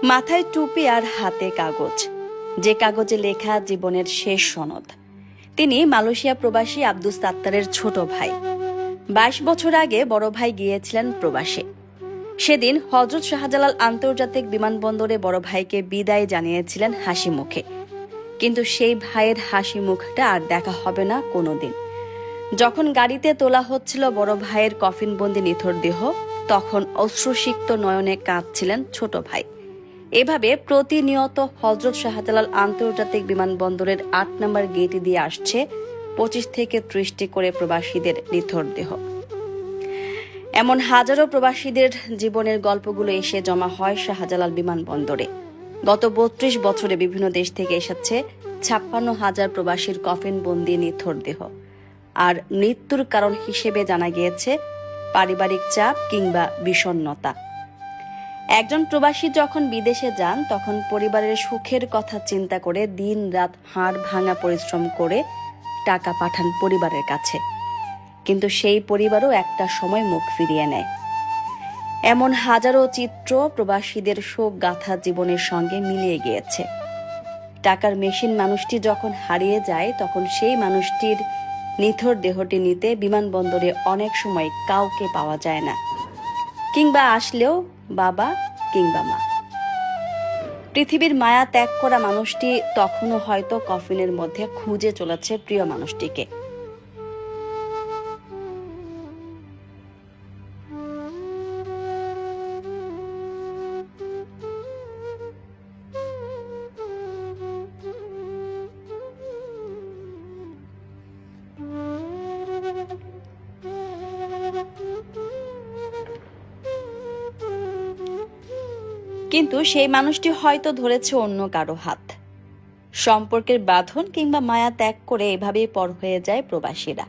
মাথায় টুপি আর হাতে কাগজ, যে কাগজে লেখা জীবনের শেষ সনদ। তিনি মালয়েশিয়া প্রবাসী আব্দুস সাত্তারের ছোট ভাই। 22 বছর আগে বড় ভাই গিয়েছিলেন প্রবাসে। সেদিন হযরত শাহজালাল আন্তর্জাতিক বিমানবন্দরে বড় ভাইকে বিদায় জানিয়েছিলেন হাসি মুখে। কিন্তু সেই ভাইয়ের হাসি মুখটা আর দেখা হবে না কোনোদিন। যখন গাড়িতে তোলা হচ্ছিল বড় ভাইয়ের কফিনবন্দি নিথর দেহ, তখন অশ্রুসিক্ত নয়নে কাঁদছিলেন ছোট ভাই। এভাবে প্রতিনিয়ত হযরত শাহজালাল আন্তর্জাতিক বিমানবন্দরের 8 নম্বর গেটে দিয়ে আসছে 25 থেকে 30টি করে প্রবাসীদের নিথর দেহ। এমন হাজারো প্রবাসীদের জীবনের গল্পগুলো এসে জমা হয় শাহজালাল বিমানবন্দরে। গত 32 বছরে বিভিন্ন দেশ থেকে এসেছে 56,000 প্রবাসীর কফিনবন্দি নিথর দেহ। আর মৃত্যুর কারণ হিসেবে জানা গিয়েছে পারিবারিক চাপ কিংবা বিষণ্ণতা। একজন প্রবাসী যখন বিদেশে যান, তখন পরিবারের সুখের কথা চিন্তা করে দিন রাত হাড় ভাঙা পরিশ্রম করে টাকা পাঠান পরিবারের কাছে। কিন্তু সেই পরিবারও একটা সময় মুখ ফিরিয়ে নেয়। এমন হাজারো চিত্র প্রবাসীদের শোক গাথা জীবনের সঙ্গে মিলিয়ে গিয়েছে। টাকার মেশিন মানুষটি যখন হারিয়ে যায়, তখন সেই মানুষটির নিথর দেহটি নিতে বিমানবন্দরে অনেক সময় কাউকে পাওয়া যায় না, কিংবা আসলেও বাবা কিংবা মা। পৃথিবীর মায়া ত্যাগ করা মানুষটি তখনও হয়তো কফিনের মধ্যে খুঁজে চলেছে প্রিয় মানুষটিকে। কিন্তু সেই মানুষটি হয়তো ধরেছে অন্য কারো হাত। সম্পর্কের বাঁধন কিংবা মায়া ত্যাগ করে এভাবেই পর হয়ে যায় প্রবাসীরা।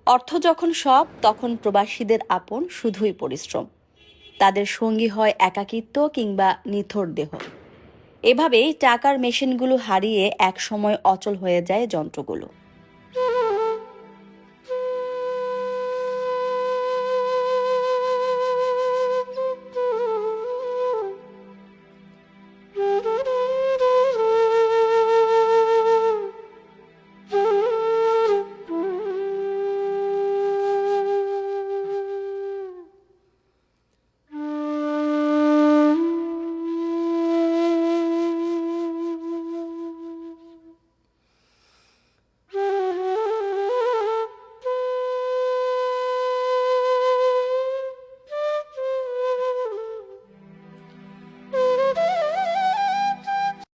অর্থ যখন সব, তখন প্রবাসীদের আপন শুধুই পরিশ্রম। তাদের সঙ্গী হয় একাকিত্ব কিংবা নিথর দেহ। এভাবেই টাকার মেশিনগুলো হারিয়ে এক সময় অচল হয়ে যায় যন্ত্রগুলো।